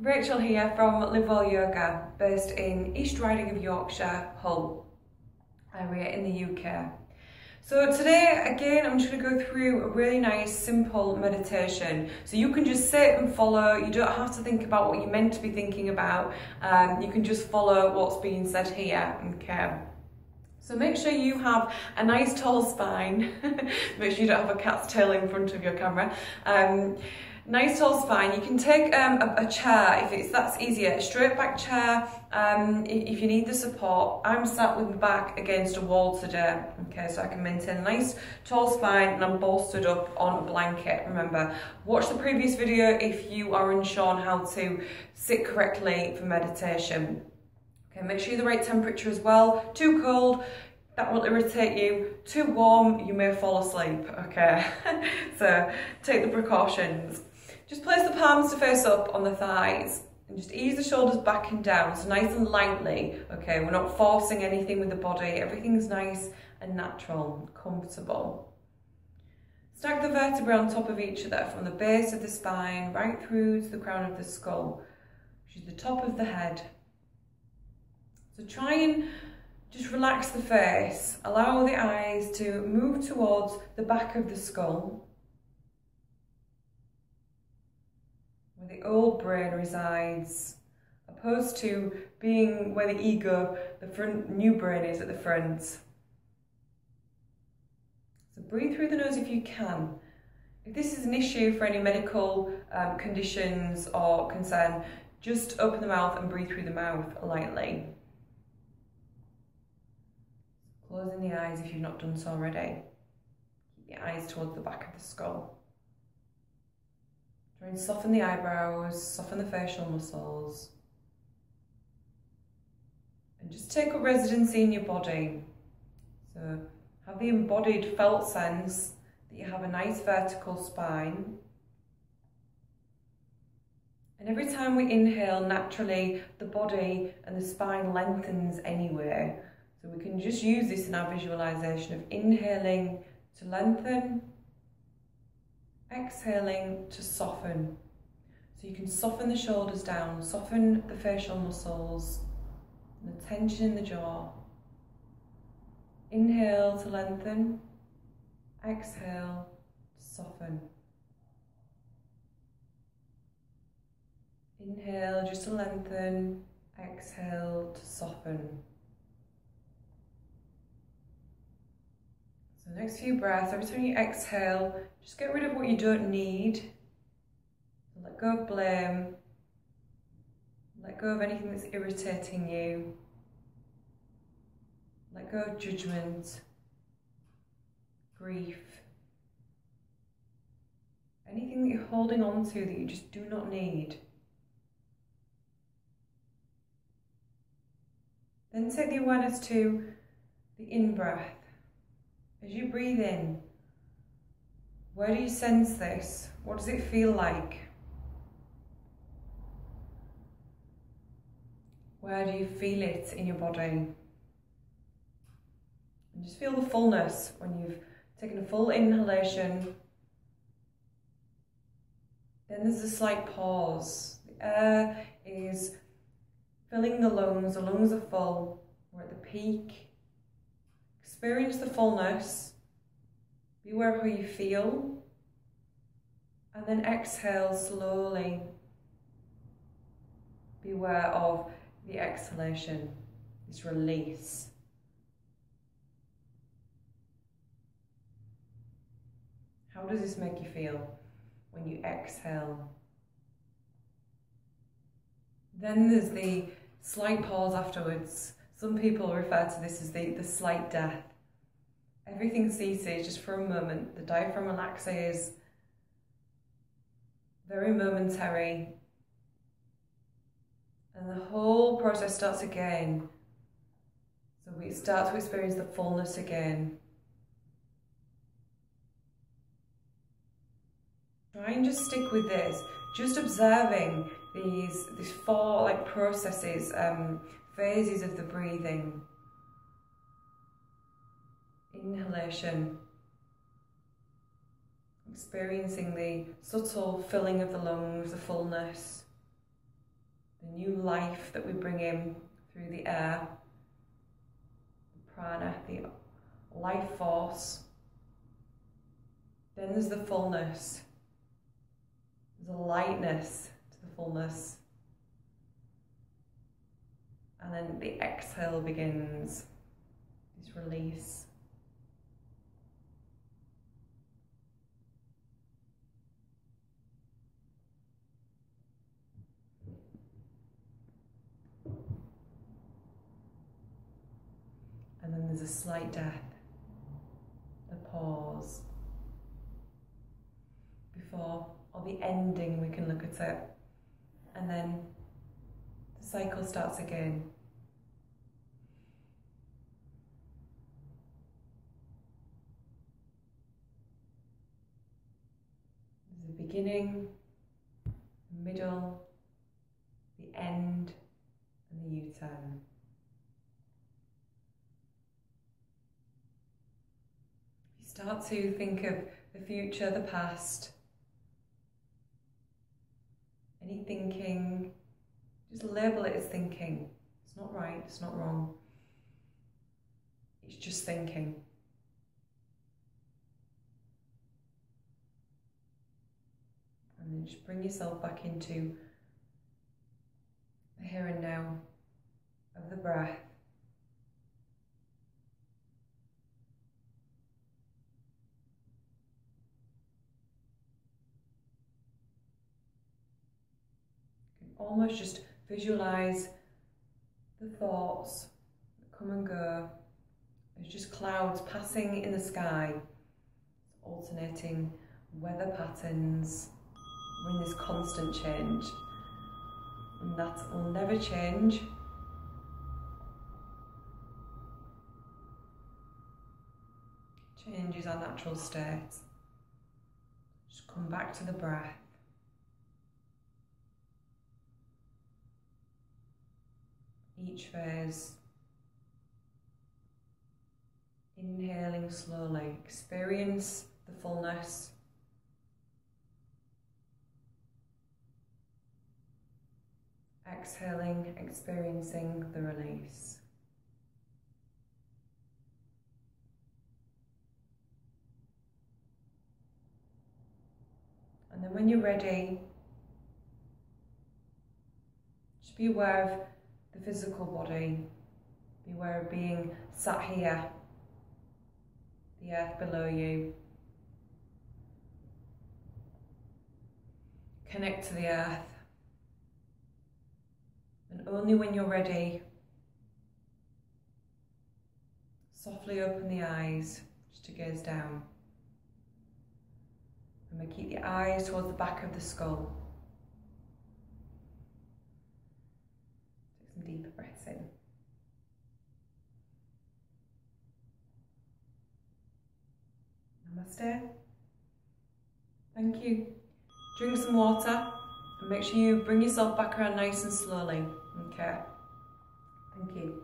Rachel here from Live Well Yoga, based in East Riding of Yorkshire, Hull area in the UK. So today, again, I'm just going to go through a really nice, simple meditation. So you can just sit and follow. You don't have to think about what you're meant to be thinking about. You can just follow what's being said here, okay? So make sure you have a nice tall spine. Make sure you don't have a cat's tail in front of your camera. Nice tall spine. You can take a chair if that's easier, a straight back chair. If you need the support, I'm sat with my back against a wall today, okay, so I can maintain a nice tall spine and I'm bolstered up on a blanket. Remember, watch the previous video if you are unsure on how to sit correctly for meditation. Okay, make sure you're the right temperature as well. Too cold, that will irritate you. Too warm, you may fall asleep, okay? So take the precautions. Just place the palms to face up on the thighs and just ease the shoulders back and down, so nice and lightly, okay? We're not forcing anything with the body. Everything's nice and natural, comfortable. Stack the vertebrae on top of each other from the base of the spine right through to the crown of the skull, which is the top of the head. So try and just relax the face. Allow the eyes to move towards the back of the skull, where the old brain resides, opposed to being where the ego, the front new brain is at the front. So breathe through the nose if you can. If this is an issue for any medical conditions or concern, just open the mouth and breathe through the mouth lightly. Closing the eyes if you've not done so already. Keep your eyes towards the back of the skull. Try and soften the eyebrows, soften the facial muscles. And just take up residency in your body. So have the embodied felt sense that you have a nice vertical spine. And every time we inhale, naturally the body and the spine lengthens anyway. So we can just use this in our visualization of inhaling to lengthen, exhaling to soften. So you can soften the shoulders down, soften the facial muscles, and the tension in the jaw. Inhale to lengthen, exhale to soften. Inhale just to lengthen, exhale to soften. So next few breaths, every time you exhale, just get rid of what you don't need. Let go of blame. Let go of anything that's irritating you. Let go of judgment, grief. Anything that you're holding on to that you just do not need. Then take the awareness to the in-breath. As you breathe in, where do you sense this? What does it feel like? Where do you feel it in your body? And just feel the fullness when you've taken a full inhalation. Then there's a slight pause. The air is filling the lungs are full. We're at the peak. Experience the fullness, be aware of how you feel, and then exhale slowly. Be aware of the exhalation, this release. How does this make you feel when you exhale? Then there's the slight pause afterwards. Some people refer to this as the slight death. Everything ceases just for a moment. The diaphragm relaxes. Very momentary. And the whole process starts again. So we start to experience the fullness again. Try and just stick with this. Just observing these four processes, phases of the breathing. Inhalation, experiencing the subtle filling of the lungs, the fullness. life that we bring in through the air, the prana, the life force. Then there's the fullness. There's a lightness to the fullness. And then the exhale begins, this release. And then there's a slight death, the pause, before, or the ending, we can look at it. And then the cycle starts again. There's the beginning, the middle, the end, and the U-turn. Start to think of the future, the past, any thinking, just label it as thinking. It's not right, it's not wrong. It's just thinking. And then just bring yourself back into the here and now of the breath. Almost just visualize the thoughts that come and go. There's just clouds passing in the sky, alternating weather patterns. We're in this constant change, and that will never change. Change is our natural state. Just come back to the breath. Each phase, inhaling slowly, experience the fullness. Exhaling, experiencing the release. And then when you're ready, just be aware of the physical body. Be aware of being sat here, the earth below you. Connect to the earth. And only when you're ready, softly open the eyes just to gaze down. Remember, keep your eyes towards the back of the skull. Take some deeper breaths in. Namaste. Thank you. Drink some water and make sure you bring yourself back around nice and slowly. Okay. Thank you.